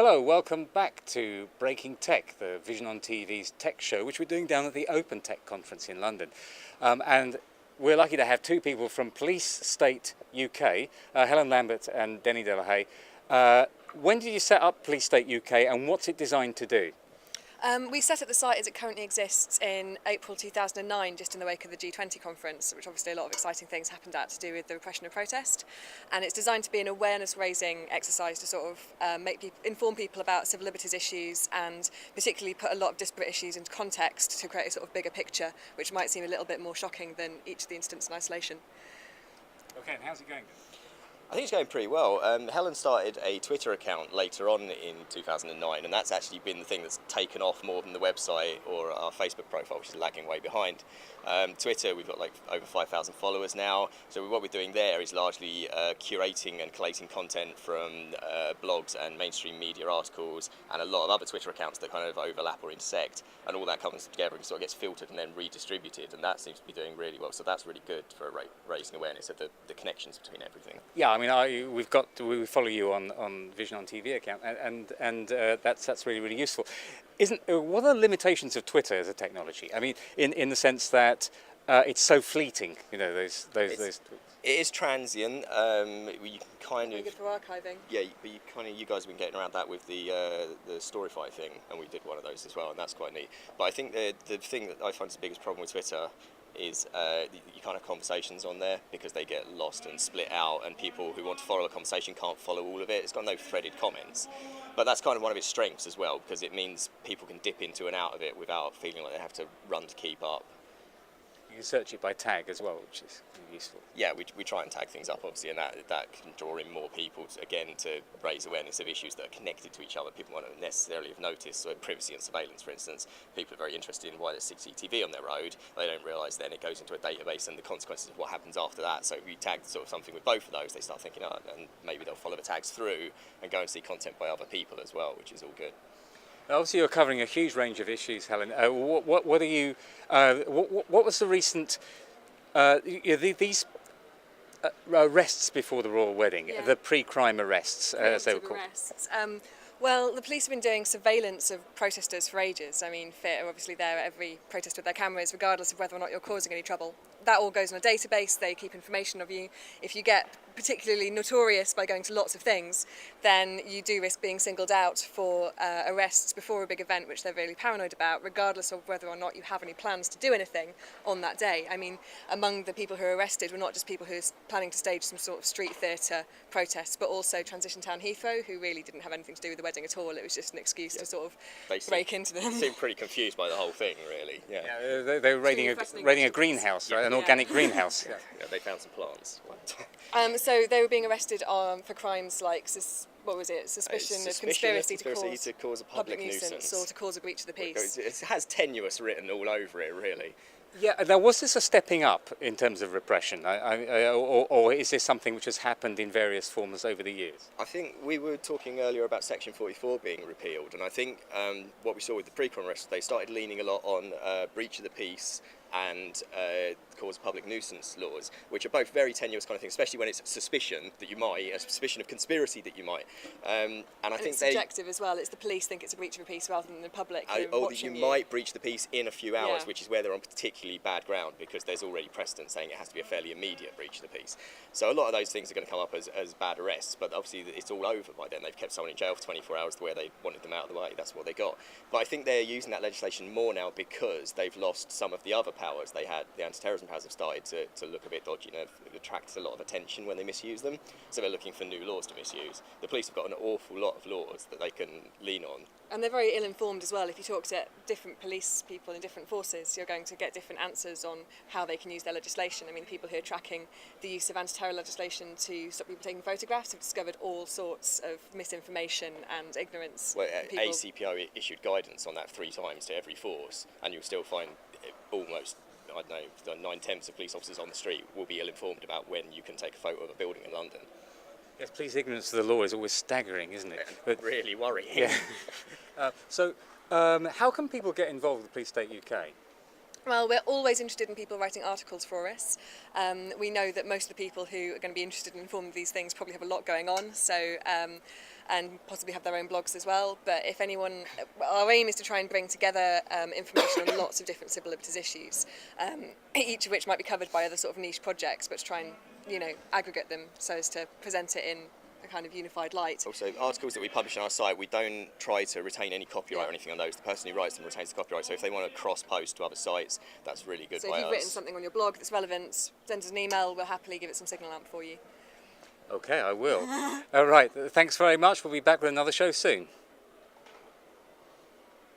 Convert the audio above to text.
Hello, welcome back to Breaking Tech, the Vision on TV's tech show, which we're doing down at the opentech conference in London. And we're lucky to have two people from Police State UK, Helen Lambert and Denny. When did you set up Police State UK and what's it designed to do? We set up the site as it currently exists in April 2009, just in the wake of the G20 conference, which obviously a lot of exciting things happened at to do with the repression of protest. And it's designed to be an awareness-raising exercise to sort of inform people about civil liberties issues and particularly put a lot of disparate issues into context to create a sort of bigger picture, which might seem a little bit more shocking than each of the incidents in isolation. Okay, and how's it going? I think it's going pretty well. Helen started a Twitter account later on in 2009, and that's actually been the thing that's taken off more than the website or our Facebook profile, which is lagging way behind. Twitter, we've got like over 5,000 followers now, so what we're doing there is largely curating and collating content from blogs and mainstream media articles and a lot of other Twitter accounts that kind of overlap or intersect, and all that comes together and sort of gets filtered and then redistributed, and that seems to be doing really well, so that's really good for raising awareness of the connections between everything. Yeah, I mean, we follow you on Vision on TV account, and that's really useful. What are the limitations of Twitter as a technology? I mean, in the sense that it's so fleeting, you know, those tweets. It is transient. You kind of good for archiving. Yeah, but you guys have been getting around that with the Storyfy thing, and we did one of those as well, and that's quite neat. But I think the thing that I find is the biggest problem with Twitter is you can't have conversations on there because they get lost and split out, and people who want to follow a conversation can't follow all of it. It's got no threaded comments, but that's kind of one of its strengths as well, because it means people can dip into and out of it without feeling like they have to run to keep up. You can search it by tag as well, which is useful. Yeah, we try and tag things up, obviously, and that can draw in more people, again, to raise awareness of issues that are connected to each other. People won't necessarily have noticed. So privacy and surveillance, for instance, people are very interested in why there's CCTV on their road. They don't realise then it goes into a database and the consequences of what happens after that. So if you tag sort of something with both of those, they start thinking, oh, and maybe they'll follow the tags through and go and see content by other people as well, which is all good. Obviously, you're covering a huge range of issues, Helen. What are you? What was the recent these arrests before the royal wedding? Yeah. The pre-crime arrests, as they were called. Arrests. Well, the police have been doing surveillance of protesters for ages. I mean, FIT are obviously there at every protest with their cameras, regardless of whether or not you're causing any trouble. That all goes on a database. They keep information of you. If you get particularly notorious by going to lots of things, then you do risk being singled out for arrests before a big event, which they're really paranoid about, regardless of whether or not you have any plans to do anything on that day. I mean, among the people who are arrested were not just people who are planning to stage some sort of street theatre protests, but also Transition Town Heathrow, who really didn't have anything to do with the wedding at all. It was just an excuse to sort of break into them. They seemed pretty confused by the whole thing, really. Yeah, they were raiding a greenhouse, right? An organic greenhouse. Yeah, they found some plants. So they were being arrested for crimes like suspicion of conspiracy to cause a public nuisance or to cause a breach of the peace. It has tenuous written all over it, really. Yeah, now was this a stepping up in terms of repression, or is this something which has happened in various forms over the years? I think we were talking earlier about Section 44 being repealed, and I think what we saw with the pre-crime arrests, they started leaning a lot on breach of the peace and cause public nuisance laws, which are both very tenuous kind of things, especially when it's suspicion that you might, a suspicion of conspiracy that you might. And I think it's subjective as well. It's the police think it's a breach of a peace rather than the public. Or that you might breach the peace in a few hours, Yeah. which is where they're on particularly bad ground, because there's already precedent saying it has to be a fairly immediate breach of the peace. So a lot of those things are going to come up as bad arrests, but obviously it's all over by then. They've kept someone in jail for 24 hours the way they wanted them out of the way. That's what they got. But I think they're using that legislation more now because they've lost some of the other powers they had. The anti-terrorism powers have started to look a bit dodgy, and it attracts a lot of attention when they misuse them. So they're looking for new laws to misuse. The police have got an awful lot of laws that they can lean on. And they're very ill-informed as well. If you talk to different police people in different forces, you're going to get different answers on how they can use their legislation. I mean, people who are tracking the use of anti-terror legislation to stop people taking photographs have discovered all sorts of misinformation and ignorance. Well, ACPO issued guidance on that 3 times to every force, and you'll still find almost, I don't know, 9/10 of police officers on the street will be ill-informed about when you can take a photo of a building in London. Yes, police ignorance of the law is always staggering, isn't it? But really worrying. Yeah. So how can people get involved with Police State UK? Well, we're always interested in people writing articles for us. We know that most of the people who are going to be interested in informing these things probably have a lot going on, so and possibly have their own blogs as well. But if anyone, our aim is to try and bring together information on lots of different civil liberties issues, each of which might be covered by other sort of niche projects, but to try and, you know, aggregate them so as to present it in a kind of unified light. Also, articles that we publish on our site, we don't try to retain any copyright or anything on those. The person who writes them retains the copyright, so if they want to cross-post to other sites, that's really good So by if you've us. written something on your blog that's relevant, send us an email, we'll happily give it some signal amp for you. Okay, I will. All right, thanks very much. We'll be back with another show soon.